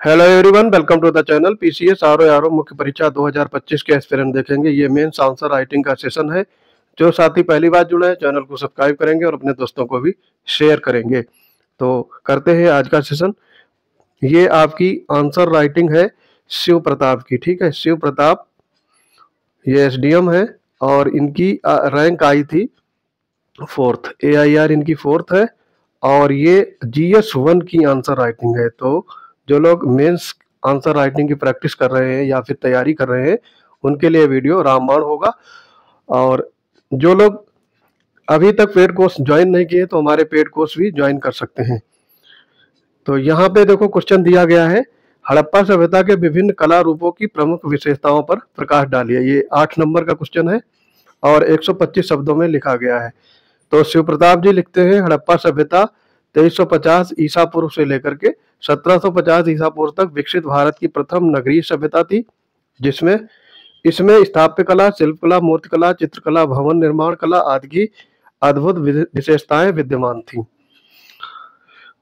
Hello everyone, welcome to the channel PCS RO मुख्य परीक्षा 2025 के एस्पिरेंट देखेंगे। ये मेंस आंसर राइटिंग का सेशन है। जो साथी पहली बार जुड़े हैं चैनल को सब्सक्राइब करेंगे और अपने दोस्तों को भी शेयर करेंगे। तो करते हैं आज का सेशन। ये आपकी आंसर राइटिंग है शिव प्रताप की। ठीक है, शिव प्रताप ये एसडीएम है और इनकी रैंक आई थी 4th, AIR इनकी 4th है और ये GS1 की आंसर राइटिंग है। तो जो लोग मेंस आंसर राइटिंग की प्रैक्टिस कर रहे हैं या फिर तैयारी कर रहे हैं उनके लिए वीडियो रामबाण होगा। और जो लोग अभी तक पेड कोर्स ज्वाइन नहीं किए तो हमारे पेड कोर्स भी ज्वाइन कर सकते हैं। तो यहाँ पे देखो क्वेश्चन दिया गया है, हड़प्पा सभ्यता के विभिन्न कला रूपों की प्रमुख विशेषताओं पर प्रकाश डालिए। ये 8 नंबर का क्वेश्चन है और 125 शब्दों में लिखा गया है। तो शिव प्रताप जी लिखते हैं, हड़प्पा सभ्यता 2350 ईसा पूर्व से लेकर के 1750 ईसा पूर्व तक विकसित भारत की प्रथम नगरीय सभ्यता थी, जिसमें इसमें स्थापत्य कला, शिल्पकला, मूर्तिकला, चित्रकला, भवन निर्माण कला आदि की अद्भुत विशेषताएं विद्यमान थी।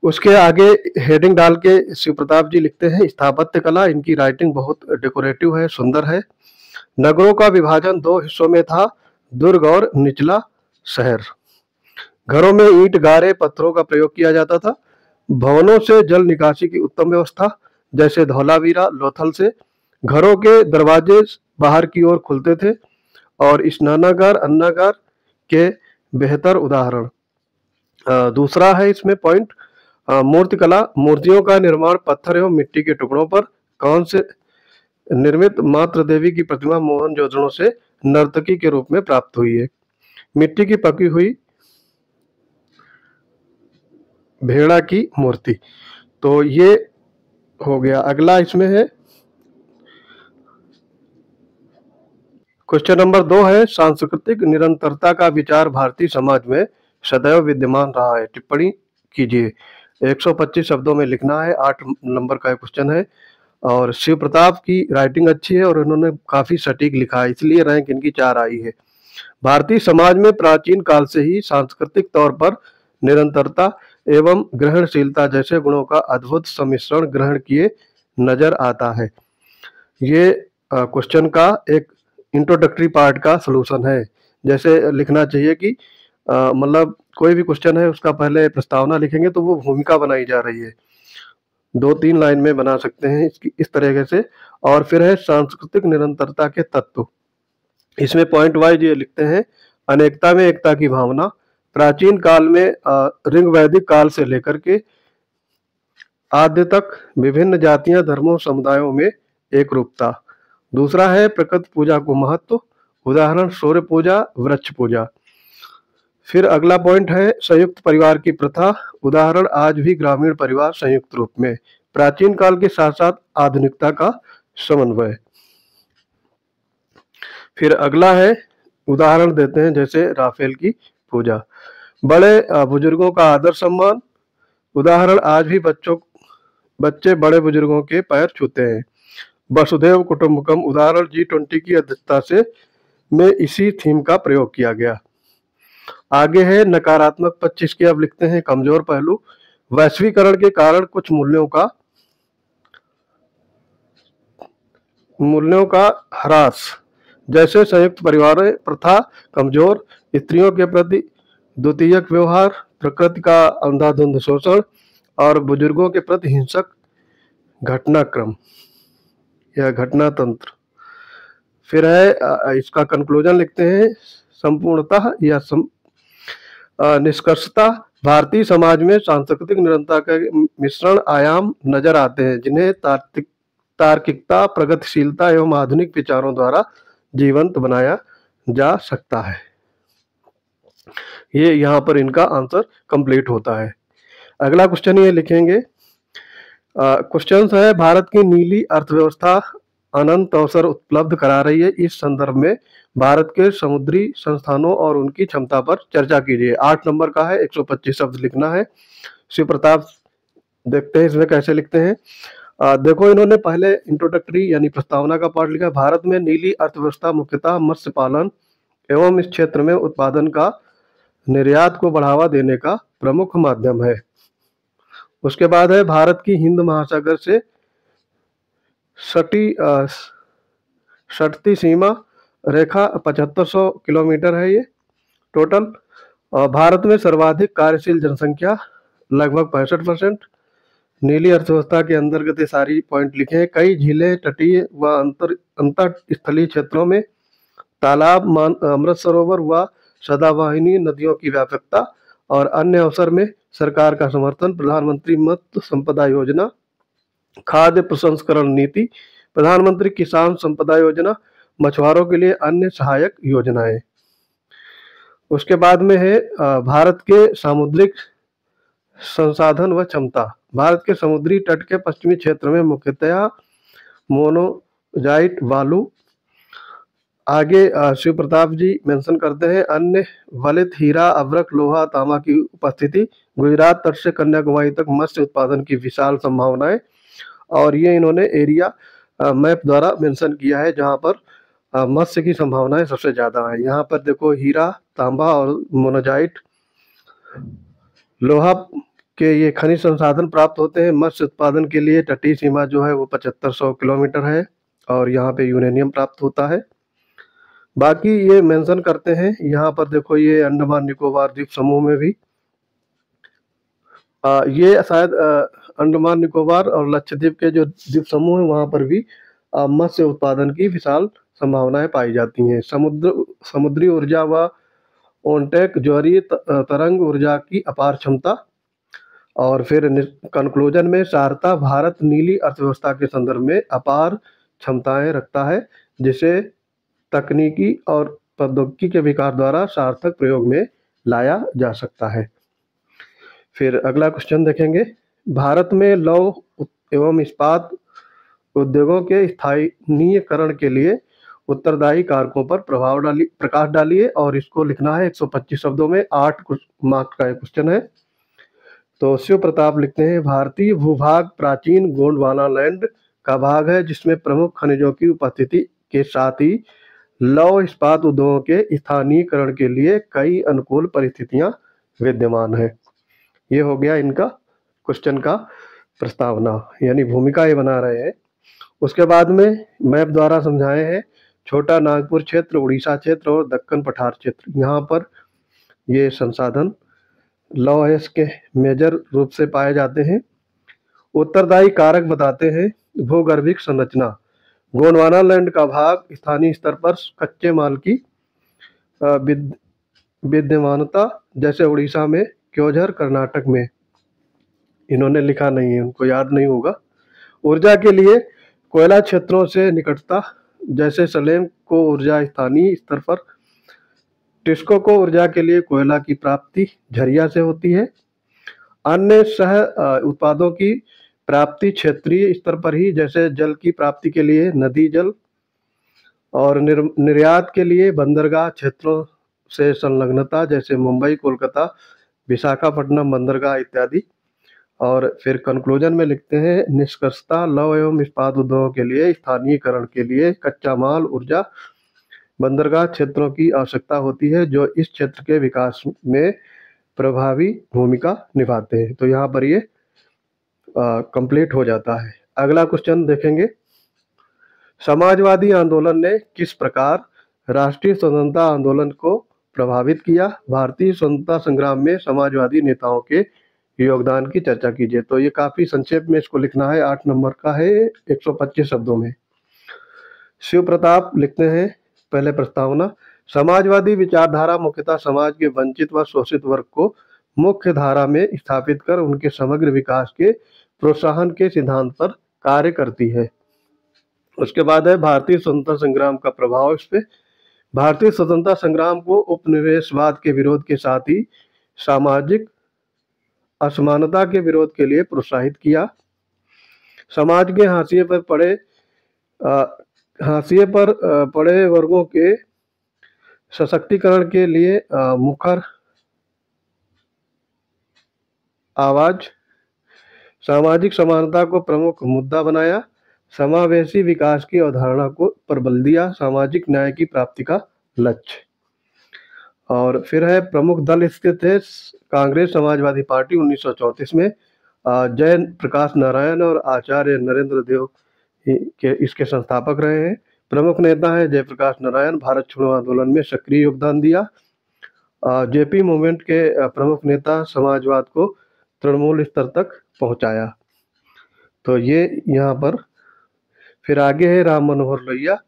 उसके आगे हेडिंग डाल के शिव प्रताप जी लिखते हैं, स्थापत्य कला, इनकी राइटिंग बहुत डेकोरेटिव है, सुंदर है। नगरों का विभाजन 2 हिस्सों में था, दुर्ग और निचला शहर। घरों में ईंट, गारे, पत्थरों का प्रयोग किया जाता था। भवनों से जल निकासी की उत्तम व्यवस्था, जैसे धौलावीरा, लोथल से घरों के दरवाजे बाहर की ओर खुलते थे और स्नानागार, अन्नागार के बेहतर उदाहरण। दूसरा है इसमें पॉइंट, मूर्तिकला, मूर्तियों का निर्माण पत्थर एवं मिट्टी के टुकड़ों पर कांच से निर्मित मात्र देवी की प्रतिमा मोहनजोदड़ो से नर्तकी के रूप में प्राप्त हुई है। मिट्टी की पकी हुई भेड़ा की मूर्ति। तो ये हो गया। अगला इसमें है क्वेश्चन नंबर 2 है, सांस्कृतिक निरंतरता का विचार भारतीय समाज में सदैव विद्यमान रहा है, टिप्पणी कीजिए। 125 शब्दों में लिखना है। 8 नंबर का क्वेश्चन है और शिव प्रताप की राइटिंग अच्छी है और उन्होंने काफी सटीक लिखा है, इसलिए रैंक इनकी 4 आई है। भारतीय समाज में प्राचीन काल से ही सांस्कृतिक तौर पर निरंतरता एवं ग्रहणशीलता जैसे गुणों का अद्भुत सम्मिश्रण ग्रहण किए नजर आता है। ये क्वेश्चन का एक इंट्रोडक्टरी पार्ट का सलूशन है। जैसे लिखना चाहिए कि मतलब कोई भी क्वेश्चन है उसका पहले प्रस्तावना लिखेंगे तो वो भूमिका बनाई जा रही है, 2-3 लाइन में बना सकते हैं इसकी इस तरीके से। और फिर है सांस्कृतिक निरंतरता के तत्व। इसमें पॉइंट वाइज ये लिखते हैं, अनेकता में एकता की भावना, प्राचीन काल में ऋग वैदिक काल से लेकर के आद्य तक विभिन्न जातियां, धर्मों, समुदायों में एक रूपता। दूसरा है प्रकृति पूजा को महत्व, उदाहरण सूर्य पूजा, वृक्ष पूजा। फिर अगला पॉइंट है संयुक्त परिवार की प्रथा, उदाहरण आज भी ग्रामीण परिवार संयुक्त रूप में। प्राचीन काल के साथ साथ आधुनिकता का समन्वय। फिर अगला है उदाहरण देते हैं, जैसे राफेल की पूजा। बड़े बुजुर्गों का आदर सम्मान, उदाहरण आज भी बच्चे बड़े बुजुर्गों के पैर छूते हैं। वसुधैव कुटुंबकम, उदाहरण G20 की अध्यक्षता से में इसी थीम का प्रयोग किया गया। आगे है नकारात्मक पक्ष इसके, अब लिखते हैं कमजोर पहलू, वैश्वीकरण के कारण कुछ मूल्यों का ह्रास, जैसे संयुक्त परिवार प्रथा, कमजोर स्त्रियों के प्रति द्वितीयक व्यवहार, प्रकृति का अंधाधुंध शोषण और बुजुर्गों के प्रति हिंसक घटनाक्रम या घटना तंत्र। फिर है इसका कंक्लूजन लिखते हैं, संपूर्णतः या निष्कर्षतः भारतीय समाज में सांस्कृतिक निरंतरता के मिश्रण आयाम नजर आते हैं, जिन्हें तार्किकता, प्रगतिशीलता एवं आधुनिक विचारों द्वारा जीवंत बनाया जा सकता है। ये यहाँ पर इनका आंसर कंप्लीट होता है। अगला क्वेश्चन ये लिखेंगे, क्वेश्चन है भारत की नीली अर्थव्यवस्था अनंत अवसर उपलब्ध करा रही है, इस संदर्भ में भारत के समुद्री संस्थानों और उनकी क्षमता पर चर्चा कीजिए। 8 नंबर का है, 125 शब्द लिखना है। शिव प्रताप देखते हैं इसमें कैसे लिखते हैं। देखो इन्होंने पहले इंट्रोडक्टरी यानी प्रस्तावना का पार्ट लिखा, भारत में नीली अर्थव्यवस्था मुख्यतः मत्स्य पालन एवं इस क्षेत्र में उत्पादन का निर्यात को बढ़ावा देने का प्रमुख माध्यम है। उसके बाद है भारत की हिंद महासागर से सटी सटती सीमा रेखा 7500 किलोमीटर है ये टोटल। और भारत में सर्वाधिक कार्यशील जनसंख्या लगभग 65%। नीली अर्थव्यवस्था के अंतर्गत ये सारी पॉइंट लिखे हैं। कई झीलें, तटीय व अंतर स्थलीय क्षेत्रों में तालाब, अमृत सरोवर व सदाबहानी नदियों की व्यापकता और अन्य अवसर में सरकार का समर्थन। प्रधानमंत्री मत्स्य संपदा योजना, खाद्य प्रसंस्करण नीति, प्रधानमंत्री किसान संपदा योजना, मछुआरों के लिए अन्य सहायक योजनाएं। उसके बाद में है भारत के सामुद्रिक संसाधन व क्षमता। भारत के समुद्री तट के पश्चिमी क्षेत्र में मुख्यतया मोनोजाइट बालू। आगे शिव प्रताप जी मेंशन करते हैं अन्य वलित हीरा, अभ्रक, लोहा, तांबा की उपस्थिति। गुजरात तट से कन्याकुमारी तक मत्स्य उत्पादन की विशाल संभावनाएं। और ये इन्होंने एरिया मैप द्वारा मेंशन किया है जहां पर मत्स्य की संभावनाएं सबसे ज्यादा है। यहाँ पर देखो हीरा, तांबा और मोनोजाइट, लोहा के ये खनिज संसाधन प्राप्त होते हैं। मत्स्य उत्पादन के लिए तटीय सीमा जो है वो 7500 किलोमीटर है और यहाँ पे यूरेनियम प्राप्त होता है। बाकी ये मेंशन करते हैं यहाँ पर देखो ये अंडमान निकोबार द्वीप समूह में भी ये शायद अंडमान निकोबार और लक्षद्वीप के जो द्वीप समूह है वहां पर भी मत्स्य उत्पादन की विशाल संभावनाएं पाई जाती हैं। समुद्री ऊर्जा व ओनटेक ज्वारीय तरंग ऊर्जा की अपार क्षमता। और फिर कंक्लूजन में सारता भारत नीली अर्थव्यवस्था के संदर्भ में अपार क्षमताएं रखता है जिसे तकनीकी और प्रौद्योगिकी के विकास द्वारा सार्थक प्रयोग में लाया जा सकता है। फिर अगला क्वेश्चन देखेंगे, भारत में लौह एवं इस्पात उद्योगों के स्थानीयकरण के लिए उत्तरदायी कारकों पर प्रकाश डालिए और इसको लिखना है 125 शब्दों में। 8 मार्क्स का क्वेश्चन है। तो शिव प्रताप लिखते हैं भारतीय भूभाग प्राचीन गोंडवाना लैंड का भाग है जिसमें प्रमुख खनिजों की उपस्थिति के साथ ही लौह इस्पात उद्योगों के स्थानीयकरण के लिए कई अनुकूल परिस्थितियां विद्यमान है। ये हो गया इनका क्वेश्चन का प्रस्तावना, यानी भूमिका ये बना रहे हैं। उसके बाद में मैप द्वारा समझाए हैं छोटा नागपुर क्षेत्र, उड़ीसा क्षेत्र और दक्कन पठार क्षेत्र। यहाँ पर ये संसाधन लौह के मेजर रूप से पाए जाते हैं। उत्तरदायी कारक बताते हैं भूगर्भिक संरचना। गोंडवाना लैंड का भाग स्थानीय स्तर पर कच्चे माल की विद्यमानता, जैसे उड़ीसा में, क्योंझर कर्नाटक में। इन्होंने लिखा नहीं है, उनको याद नहीं होगा। ऊर्जा के लिए कोयला क्षेत्रों से निकटता, जैसे सलेम को ऊर्जा स्थानीय स्तर पर, टिस्को को ऊर्जा के लिए कोयला की प्राप्ति झरिया से होती है। अन्य सह उत्पादों की प्राप्ति क्षेत्रीय स्तर पर ही, जैसे जल की प्राप्ति के लिए नदी जल और निर्यात के लिए बंदरगाह क्षेत्रों से संलग्नता, जैसे मुंबई, कोलकाता, विशाखापट्टनम बंदरगाह इत्यादि। और फिर कंक्लूजन में लिखते हैं निष्कर्षता लौह एवं इस्पात उद्योगों के लिए स्थानीयकरण के लिए कच्चा माल, ऊर्जा, बंदरगाह क्षेत्रों की आवश्यकता होती है जो इस क्षेत्र के विकास में प्रभावी भूमिका निभाते हैं। तो यहाँ पर ये कंप्लीट हो जाता है। अगला क्वेश्चन देखेंगे, समाजवादी आंदोलन ने किस प्रकार राष्ट्रीय स्वतंत्रता आंदोलन को प्रभावित किया? भारतीय स्वतंत्रता संग्राम में समाजवादी नेताओं के योगदान की चर्चा कीजिए। तो ये काफी संक्षेप में इसको लिखना है, 8 नंबर का है, 125 शब्दों में। शिव प्रताप लिखते हैं पहले प्रस्तावना, समाजवादी विचारधारा मुख्यतः समाज के वंचित व शोषित वर्ग को मुख्य धारा में स्थापित कर उनके समग्र विकास के प्रोत्साहन के सिद्धांत पर कार्य करती है। उसके बाद है भारतीय स्वतंत्रता संग्राम का प्रभाव इस पे। भारतीय स्वतंत्रता संग्राम को उपनिवेशवाद के विरोध के साथ ही सामाजिक असमानता के विरोध के लिए प्रोत्साहित किया। समाज के हाशिए पर पड़े वर्गों के सशक्तिकरण के लिए मुखर आवाज, सामाजिक समानता को प्रमुख मुद्दा बनाया, समावेशी विकास की अवधारणा को पर बल दिया, सामाजिक न्याय की प्राप्ति का लक्ष्य। और फिर है प्रमुख दल इसके थे कांग्रेस समाजवादी पार्टी 1934 में, जय प्रकाश नारायण और आचार्य नरेंद्र देव के इसके संस्थापक रहे हैं। प्रमुख नेता हैं जयप्रकाश नारायण, भारत छोड़ो आंदोलन में सक्रिय योगदान दिया। जेपी मूवमेंट के प्रमुख नेता, समाजवाद को तृणमूल स्तर तक पहुंचाया। तो ये यहाँ पर फिर आगे है राम मनोहर लोहिया।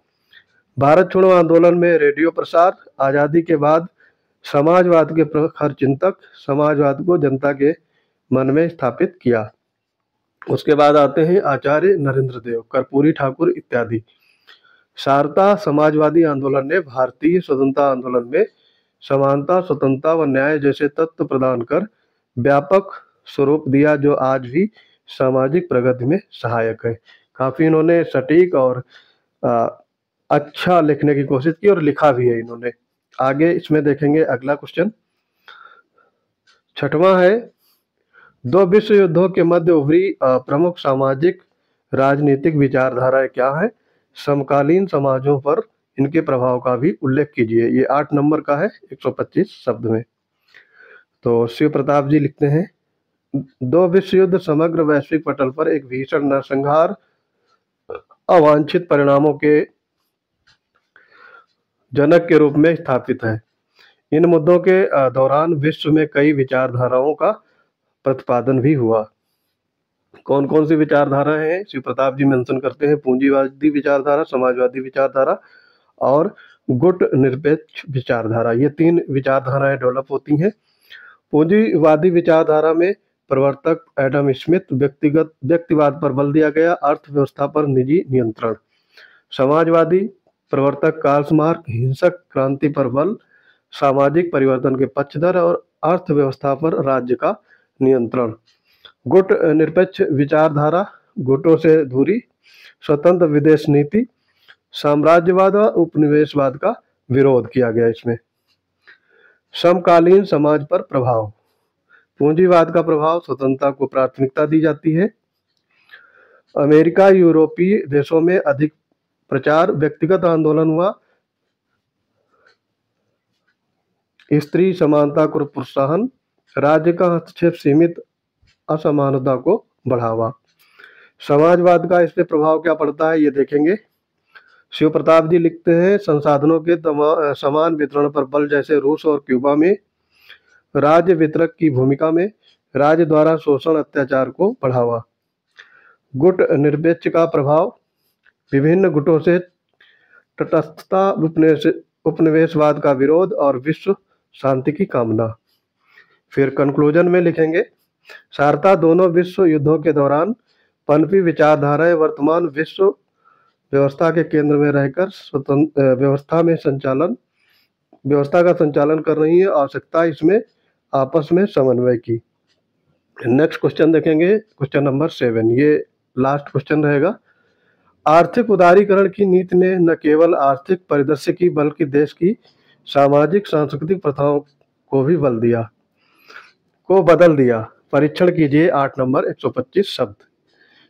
भारत छोड़ो आंदोलन में रेडियो प्रसार, आज़ादी के बाद समाजवाद के प्रखर चिंतक, समाजवाद को जनता के मन में स्थापित किया। उसके बाद आते हैं आचार्य नरेंद्र देव, कर्पूरी ठाकुर इत्यादि। सारता समाजवादी आंदोलन ने भारतीय स्वतंत्रता आंदोलन में समानता, स्वतंत्रता व न्याय जैसे तत्व प्रदान कर व्यापक स्वरूप दिया, जो आज भी सामाजिक प्रगति में सहायक है। काफी इन्होंने सटीक और अच्छा लिखने की कोशिश की और लिखा भी है इन्होंने। आगे इसमें देखेंगे अगला क्वेश्चन, छठवां है, दो विश्व युद्धों के मध्य उभरी प्रमुख सामाजिक राजनीतिक विचारधाराएं क्या है? समकालीन समाजों पर इनके प्रभाव का भी उल्लेख कीजिए। ये 8 नंबर का है 125 शब्द में। तो शिव प्रताप जी लिखते हैं, दो विश्व युद्ध समग्र वैश्विक पटल पर एक भीषण नरसंहार, अवांछित परिणामों के जनक के रूप में स्थापित है। इन मुद्दों के दौरान विश्व में कई विचारधाराओं का प्रतिपादन भी हुआ। कौन कौन सी विचारधाराएं हैं? शिव प्रताप जी मेंशन करते हैं, पूंजीवादी विचारधारा, समाजवादी विचारधारा और गुट निरपेक्ष विचारधारा। ये 3 विचारधाराएं डेवलप होती हैं। पूंजीवादी विचारधारा में प्रवर्तक एडम स्मिथ, व्यक्तिवाद पर बल दिया गया, अर्थव्यवस्था पर निजी नियंत्रण। समाजवादी प्रवर्तक कार्ल मार्क्स, हिंसक क्रांति पर बल, सामाजिक परिवर्तन के पक्षधर और अर्थव्यवस्था पर राज्य का नियंत्रण। गुट निरपेक्ष विचारधारा, गुटों से दूरी, स्वतंत्र विदेश नीति, साम्राज्यवाद व उपनिवेशवाद का विरोध किया गया इसमें। समकालीन समाज पर प्रभाव, पूंजीवाद का प्रभाव, स्वतंत्रता को प्राथमिकता दी जाती है। अमेरिका, यूरोपीय देशों में अधिक प्रचार, व्यक्तिगत आंदोलन हुआ, स्त्री समानता को प्रोत्साहन, राज्य का हस्तक्षेप सीमित, असमानता को बढ़ावा। समाजवाद का इस पे प्रभाव क्या पड़ता है ये देखेंगे। शिव प्रताप जी लिखते हैं, संसाधनों के समान वितरण पर बल, जैसे रूस और क्यूबा में, राज्य वितरक की भूमिका में, राज्य द्वारा शोषण अत्याचार को बढ़ावा। गुट निरपेक्ष का प्रभाव, विभिन्न गुटों से तटस्थता, उपनिवेशवाद का विरोध और विश्व शांति की कामना। फिर कंक्लूजन में लिखेंगे, सारता दोनों विश्व युद्धों के दौरान पनपी विचारधाराएं वर्तमान विश्व व्यवस्था के केंद्र में रहकर स्वतंत्र व्यवस्था का संचालन कर रही है। आवश्यकता इसमें आपस में समन्वय की। नेक्स्ट क्वेश्चन देखेंगे, क्वेश्चन नंबर 7, ये लास्ट क्वेश्चन रहेगा। आर्थिक उदारीकरण की नीति ने न केवल आर्थिक परिदृश्य की बल्कि देश की सामाजिक सांस्कृतिक प्रथाओं को भी बदल दिया। परीक्षण कीजिए 8 नंबर 125 शब्द।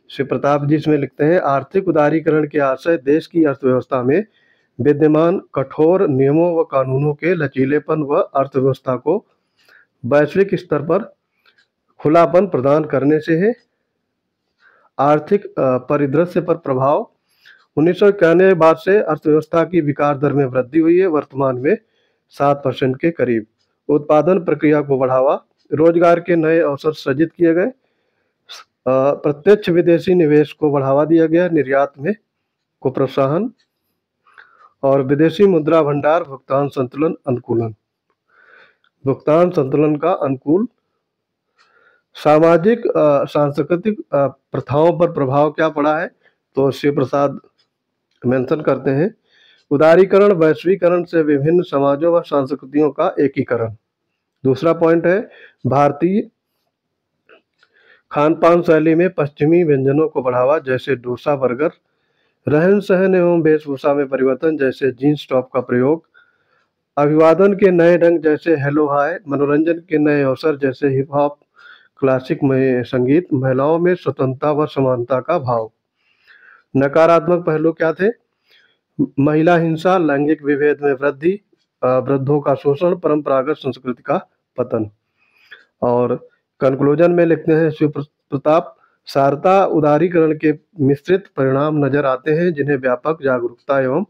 शिव प्रताप जी इसमें लिखते हैं, आर्थिक उदारीकरण के आशय देश की अर्थव्यवस्था में विद्यमान कठोर नियमों व कानूनों के लचीलेपन व अर्थव्यवस्था को वैश्विक स्तर पर खुलापन प्रदान करने से है। आर्थिक परिदृश्य पर प्रभाव, 1991 के बाद से अर्थव्यवस्था की विकास दर में वृद्धि हुई है, वर्तमान में 7% के करीब। उत्पादन प्रक्रिया को बढ़ावा, रोजगार के नए अवसर सृजित किए गए, प्रत्यक्ष विदेशी निवेश को बढ़ावा दिया गया, निर्यात में को प्रोत्साहन और विदेशी मुद्रा भंडार, भुगतान संतुलन का अनुकूल। सामाजिक सांस्कृतिक प्रथाओं पर प्रभाव क्या पड़ा है? तो शिव प्रसाद मेंशन करते हैं, उदारीकरण वैश्वीकरण से विभिन्न समाजों व संस्कृतियों का एकीकरण। दूसरा पॉइंट है, भारतीय खान पान शैली में पश्चिमी व्यंजनों को बढ़ावा, जैसे डोसा, बर्गर। रहन सहन एवं वेशभूषा में परिवर्तन, जैसे जींस टॉप का प्रयोग। अभिवादन के नए ढंग, जैसे हेलो हाय। मनोरंजन के नए अवसर, जैसे हिप हॉप, क्लासिक संगीत। महिलाओं में स्वतंत्रता व समानता का भाव। नकारात्मक पहलू क्या थे? महिला हिंसा, लैंगिक विभेद में वृद्धि, वृद्धों का शोषण, परंपरागत संस्कृति का पतन। और कंक्लूजन में लिखते हैं शिव प्रताप, सारता उदारीकरण के मिश्रित परिणाम नजर आते हैं, जिन्हें व्यापक जागरूकता एवं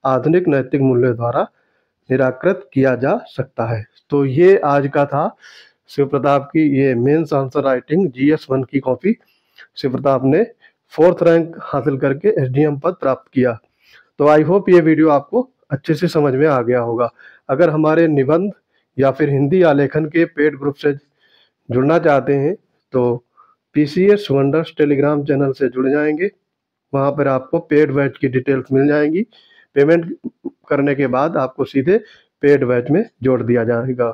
आधुनिक नैतिक मूल्यों द्वारा निराकृत किया जा सकता है। तो ये आज का था शिव प्रताप की ये मेंस आंसर राइटिंग GS1 की कॉपी। शिव प्रताप ने 4th रैंक हासिल करके SDM पद प्राप्त किया। तो आई होप ये वीडियो आपको अच्छे से समझ में आ गया होगा। अगर हमारे निबंध या फिर हिंदी आलेखन के पेड ग्रुप से जुड़ना चाहते हैं तो PCS वंडर्स टेलीग्राम चैनल से जुड़ जाएंगे। वहाँ पर आपको पेड बैच की डिटेल्स मिल जाएंगी। पेमेंट करने के बाद आपको सीधे पेड बैच में जोड़ दिया जाएगा।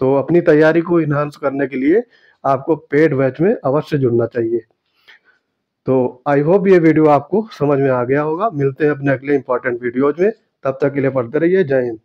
तो अपनी तैयारी को इन्हांस करने के लिए आपको पेड बैच में अवश्य जुड़ना चाहिए। तो आई होप ये वीडियो आपको समझ में आ गया होगा। मिलते हैं अपने अगले इंपॉर्टेंट वीडियोज में, तब तक के लिए पढ़ते रहिए। जय हिंद।